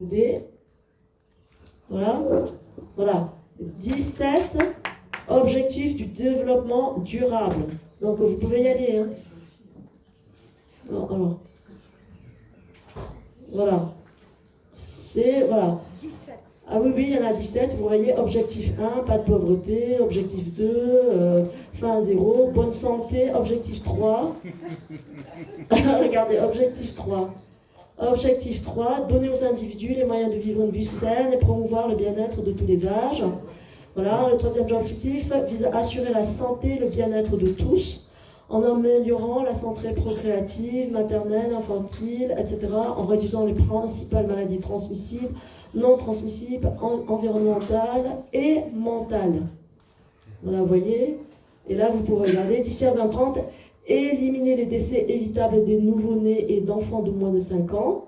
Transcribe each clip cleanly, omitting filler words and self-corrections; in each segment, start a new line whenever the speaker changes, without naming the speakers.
D. Voilà. Voilà. 17 objectifs du développement durable. Donc vous pouvez y aller. Hein. Alors. Voilà. C'est. Voilà.
17.
Ah oui, il y en a 17. Vous voyez, objectif 1, pas de pauvreté. Objectif 2, fin à zéro. Bonne santé. Objectif 3. Regardez, objectif 3. Objectif 3, donner aux individus les moyens de vivre une vie saine et promouvoir le bien-être de tous les âges. Voilà, le troisième objectif vise à assurer la santé et le bien-être de tous en améliorant la santé procréative, maternelle, infantile, etc., en réduisant les principales maladies transmissibles, non transmissibles, environnementales et mentales. Voilà, vous voyez. Et là, vous pouvez regarder, d'ici à 2030, éliminer les décès évitables des nouveau-nés et d'enfants de moins de 5 ans.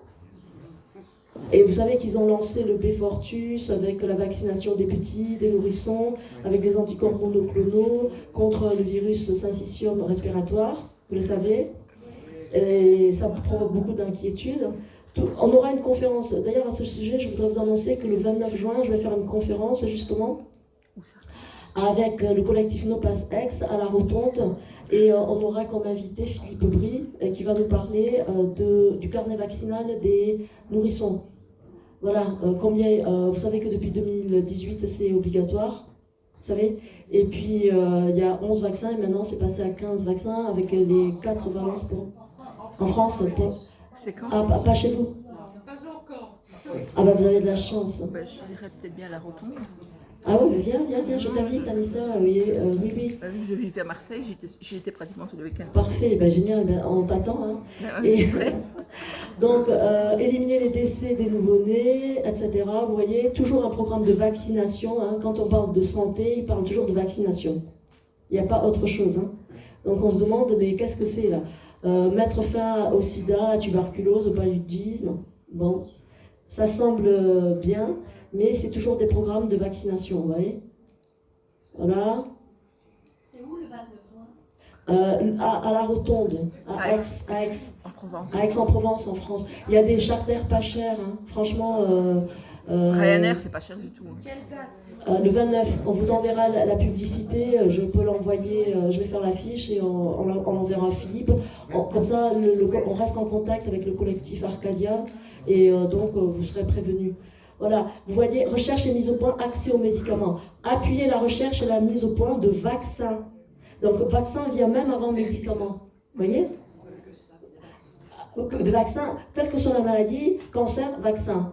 Et vous savez qu'ils ont lancé le Beyfortus avec la vaccination des petits, des nourrissons, avec les anticorps monoclonaux contre le virus syncytium respiratoire, vous le savez. Et ça provoque beaucoup d'inquiétudes. On aura une conférence, d'ailleurs à ce sujet, je voudrais vous annoncer que le 29 juin, je vais faire une conférence justement avec le collectif No Pass Ex à la Rotonde, et on aura comme invité Philippe Bry qui va nous parler du carnet vaccinal des nourrissons. Voilà, vous savez que depuis 2018 c'est obligatoire, vous savez, et puis il y a 11 vaccins et maintenant c'est passé à 15 vaccins avec les 4 valences en France.
C'est quand?
Ah, pas chez vous?
Pas encore.
Ah bah vous avez de la chance.
Je dirais peut-être bien la rotonde.
Ah oui, viens, je t'invite, Anissa, oui.
Vu que je vivais à Marseille, j'y étais pratiquement tous les week-ends.
Parfait, génial, on t'attend. Hein. Et, donc, éliminer les décès des nouveau-nés, etc. Vous voyez, toujours un programme de vaccination. Hein. Quand on parle de santé, il parle toujours de vaccination. Il n'y a pas autre chose. Hein. Donc on se demande, mais qu'est-ce que c'est là? Mettre fin au sida, à la tuberculose, au paludisme. Bon, ça semble bien. Mais c'est toujours des programmes de vaccination, vous voyez. Voilà.
C'est où le 29 juin?
À la Rotonde, à Aix-en-Provence, en France. Il y a des charters pas chers, hein. Franchement.
Ryanair, c'est pas cher du tout.
Quelle date?
Le 29, on vous enverra la publicité, je peux l'envoyer, je vais faire l'affiche et on l'enverra à Philippe. Comme ça, on reste en contact avec le collectif Arcadia et donc vous serez prévenus. Voilà, vous voyez, recherche et mise au point, accès aux médicaments. Appuyer la recherche et la mise au point de vaccins. Donc, vaccin vient même avant médicaments. Vous voyez? De vaccins, quelle que soit la maladie, cancer, vaccin.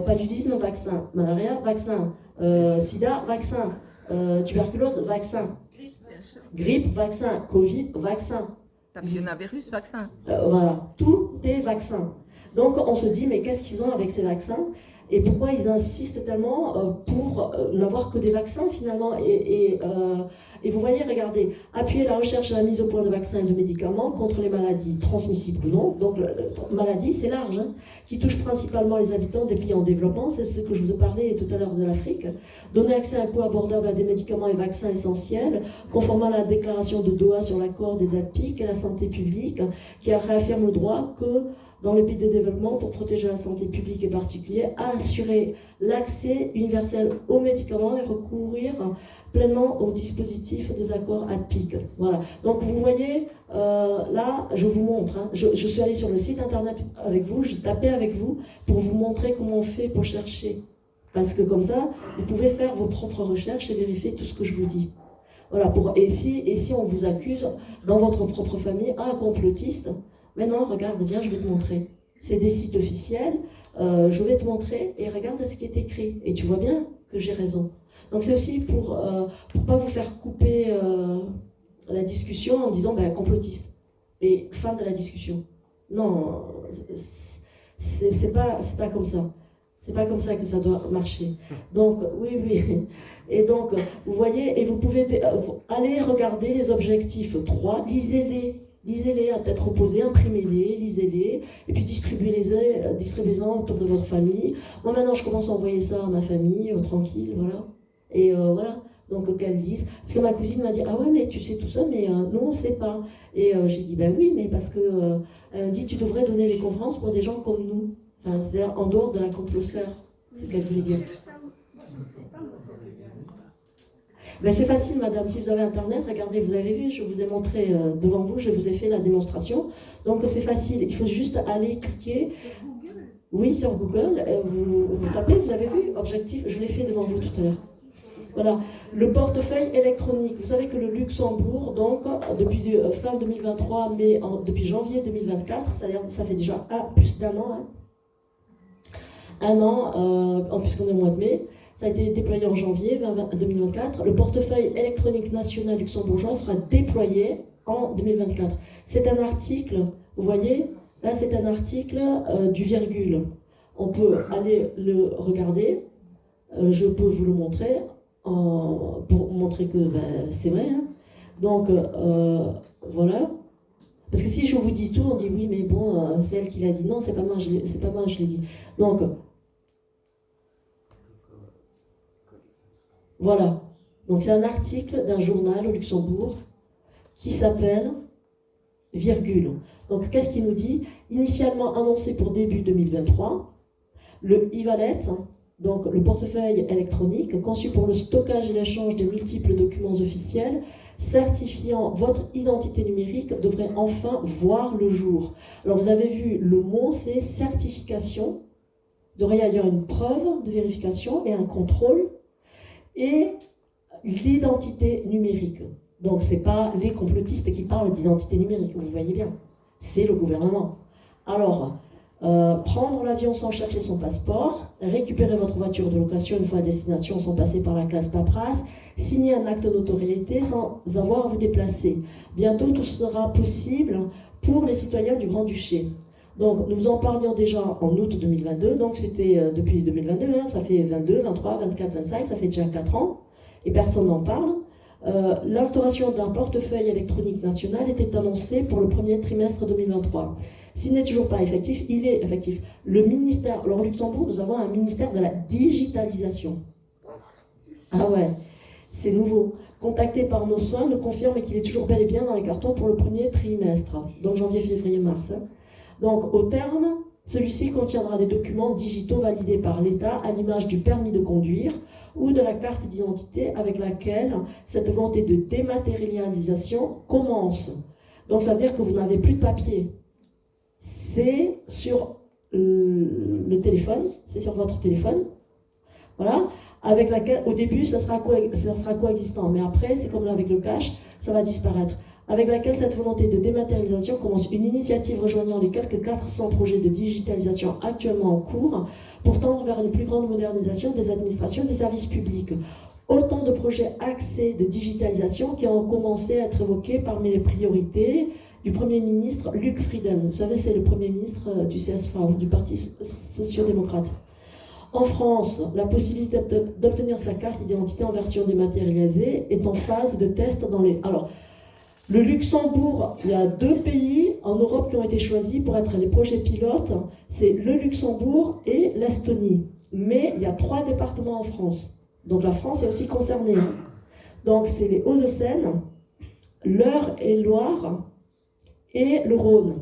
Paludisme, vaccin. Malaria, vaccin. Sida, vaccin. Tuberculose, vaccin. Grippe, vaccin. Covid, vaccin.
Papillomavirus, vaccin.
Voilà, tout est vaccin. Donc, on se dit, mais qu'est-ce qu'ils ont avec ces vaccins ? Et pourquoi ils insistent tellement pour n'avoir que des vaccins finalement et vous voyez, regardez, appuyer la recherche et la mise au point de vaccins et de médicaments contre les maladies transmissibles ou non. Donc, maladie, c'est large, hein, qui touche principalement les habitants des pays en développement, c'est ce que je vous ai parlé tout à l'heure de l'Afrique. Donner accès à un coût abordable à des médicaments et vaccins essentiels, conformément à la déclaration de Doha sur l'accord des ADPIC et la santé publique, qui réaffirme le droit que dans les pays de développement, pour protéger la santé publique et particulière, à assurer l'accès universel aux médicaments et recourir pleinement au dispositif des accords ADPIC. Voilà. Donc vous voyez, là, je vous montre. Hein, je suis allée sur le site internet avec vous, je tapais avec vous pour vous montrer comment on fait pour chercher. Parce que comme ça, vous pouvez faire vos propres recherches et vérifier tout ce que je vous dis. Voilà. Et si on vous accuse dans votre propre famille, complotiste. Mais non, regarde, viens, je vais te montrer. C'est des sites officiels, je vais te montrer et regarde ce qui est écrit. Et tu vois bien que j'ai raison. Donc c'est aussi pour pas vous faire couper la discussion en disant complotiste. Et fin de la discussion. Non, c'est pas comme ça. C'est pas comme ça que ça doit marcher. Donc, oui. Et donc, vous voyez, et vous pouvez aller regarder les objectifs 3, lisez-les à tête reposée, imprimez-les, lisez-les, et puis distribuez-en autour de votre famille. Moi maintenant je commence à envoyer ça à ma famille, tranquille, voilà. Et voilà, donc qu'elle lise. Parce que ma cousine m'a dit, ah ouais mais tu sais tout ça, mais nous on ne sait pas. Et j'ai dit, ben oui, mais parce que elle me dit, tu devrais donner des conférences pour des gens comme nous. Enfin, c'est-à-dire en dehors de la complosphère, c'est ce qu'elle voulait dire. Ben, c'est facile, madame. Si vous avez Internet, regardez, vous avez vu, je vous ai montré devant vous, je vous ai fait la démonstration. Donc c'est facile, il faut juste aller cliquer. Oui, sur Google, vous tapez, vous avez vu, objectif, je l'ai fait devant vous tout à l'heure. Voilà, le portefeuille électronique. Vous savez que le Luxembourg, donc, depuis fin 2023, mais depuis janvier 2024, c'est-à-dire ça fait déjà plus d'un an, puisqu'on est au mois de mai, ça a été déployé en janvier 2024. Le portefeuille électronique national luxembourgeois sera déployé en 2024. C'est un article, vous voyez, là c'est un article du virgule. On peut aller le regarder, je peux vous le montrer, pour montrer que c'est vrai. Hein. Donc, voilà. Parce que si je vous dis tout, on dit oui, mais bon, c'est elle qui l'a dit. Non, c'est pas moi, je l'ai dit. Donc, voilà. Donc, c'est un article d'un journal au Luxembourg qui s'appelle Virgule. Donc, qu'est-ce qu'il nous dit? Initialement annoncé pour début 2023, le e-wallet, donc le portefeuille électronique, conçu pour le stockage et l'échange de multiples documents officiels, certifiant votre identité numérique, devrait enfin voir le jour. Alors, vous avez vu, le mot, c'est certification. Il devrait y avoir une preuve de vérification et un contrôle. Et l'identité numérique. Donc, ce n'est pas les complotistes qui parlent d'identité numérique, vous voyez bien. C'est le gouvernement. Alors, prendre l'avion sans chercher son passeport, récupérer votre voiture de location une fois à destination sans passer par la case paperasse, signer un acte de notoriété sans avoir à vous déplacer. Bientôt, tout sera possible pour les citoyens du Grand-Duché. Donc, nous en parlions déjà en août 2022, donc c'était depuis 2022, hein, ça fait 22, 23, 24, 25, ça fait déjà 4 ans, et personne n'en parle. L'instauration d'un portefeuille électronique national était annoncée pour le premier trimestre 2023. S'il n'est toujours pas effectif, il est effectif. Le ministère, alors au Luxembourg, nous avons un ministère de la digitalisation. Ah ouais, c'est nouveau. Contacté par nos soins, nous confirme qu'il est toujours bel et bien dans les cartons pour le premier trimestre, donc janvier, février, mars. Hein. Donc, au terme, celui-ci contiendra des documents digitaux validés par l'État à l'image du permis de conduire ou de la carte d'identité avec laquelle cette volonté de dématérialisation commence. Donc, ça veut dire que vous n'avez plus de papier. C'est sur le téléphone, c'est sur votre téléphone, voilà, avec laquelle, au début, ça sera coexistant, mais après, c'est comme avec le cash, ça va disparaître. Avec laquelle cette volonté de dématérialisation commence une initiative rejoignant les quelques 400 projets de digitalisation actuellement en cours pour tendre vers une plus grande modernisation des administrations et des services publics. Autant de projets axés de digitalisation qui ont commencé à être évoqués parmi les priorités du Premier ministre Luc Frieden. Vous savez, c'est le Premier ministre du CSFA, du Parti social-démocrate. En France, la possibilité d'obtenir sa carte d'identité en version dématérialisée est en phase de test dans les... Alors, le Luxembourg, il y a 2 pays en Europe qui ont été choisis pour être les projets pilotes. C'est le Luxembourg et l'Estonie. Mais il y a 3 départements en France. Donc la France est aussi concernée. Donc c'est les Hauts-de-Seine, l'Eure-et-Loire et le Rhône.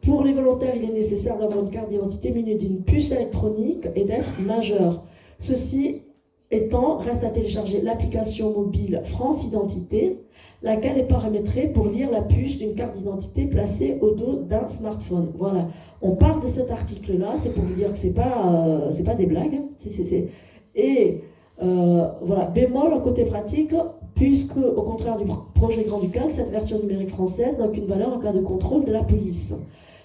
Pour les volontaires, il est nécessaire d'avoir une carte d'identité munie d'une puce électronique et d'être majeur. Ceci étant, reste à télécharger l'application mobile France Identité, laquelle est paramétrée pour lire la puce d'une carte d'identité placée au dos d'un smartphone. Voilà. On part de cet article-là, c'est pour vous dire que c'est pas des blagues. Et voilà, bémol côté pratique, puisque au contraire du projet grand-ducal, cette version numérique française n'a aucune valeur en cas de contrôle de la police.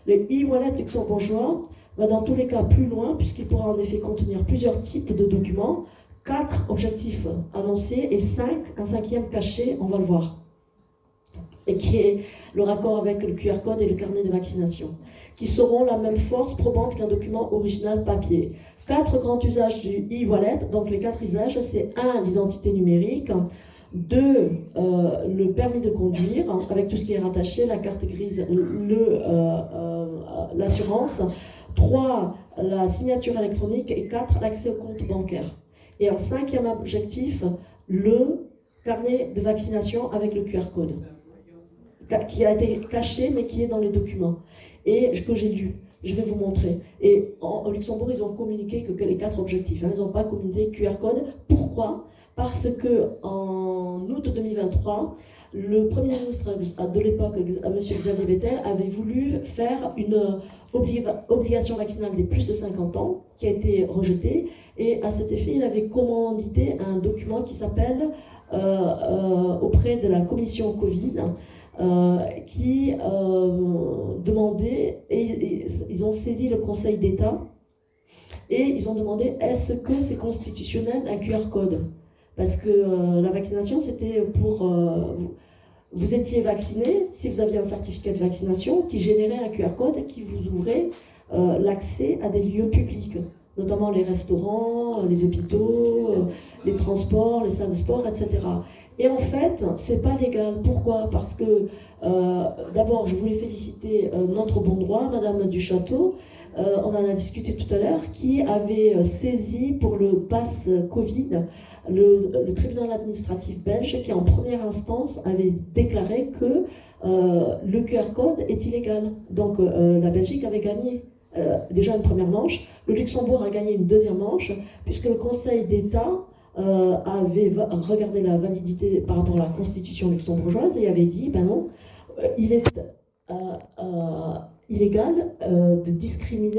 Le e-wallet luxembourgeois va dans tous les cas plus loin, puisqu'il pourra en effet contenir plusieurs types de documents, 4 objectifs annoncés et un cinquième caché, on va le voir, et qui est le raccord avec le QR code et le carnet de vaccination, qui seront la même force probante qu'un document original papier. 4 grands usages du e-wallet, donc les 4 usages, c'est 1, l'identité numérique, 2, le permis de conduire, avec tout ce qui est rattaché, la carte grise, l'assurance, 3, la signature électronique, et 4, l'accès au compte bancaire. Et un 5e objectif, le carnet de vaccination avec le QR code, qui a été caché, mais qui est dans les documents, et que j'ai lu. Je vais vous montrer. Et au Luxembourg, ils ont communiqué que les 4 objectifs. Ils n'ont pas communiqué QR code. Pourquoi? Parce que en août 2023, le Premier ministre de l'époque, M. Xavier Bettel, avait voulu faire une obligation vaccinale des plus de 50 ans, qui a été rejetée. Et à cet effet, il avait commandité un document qui s'appelle auprès de la commission Covid, qui demandait, et ils ont saisi le Conseil d'État, et ils ont demandé est-ce que c'est constitutionnel un QR code? Parce que la vaccination, c'était pour... vous étiez vacciné si vous aviez un certificat de vaccination qui générait un QR code qui vous ouvrait l'accès à des lieux publics, notamment les restaurants, les hôpitaux, les transports, les salles de sport, etc. Et en fait, c'est pas légal. Pourquoi? Parce que, d'abord, je voulais féliciter notre bon droit, Madame Duchâteau, on en a discuté tout à l'heure, qui avait saisi pour le pass Covid le tribunal administratif belge, qui en première instance avait déclaré que le QR code est illégal. Donc la Belgique avait gagné déjà une première manche, le Luxembourg a gagné une deuxième manche, puisque le Conseil d'État avait regardé la validité par rapport à la constitution luxembourgeoise et avait dit, ben non, il est illégal de discriminer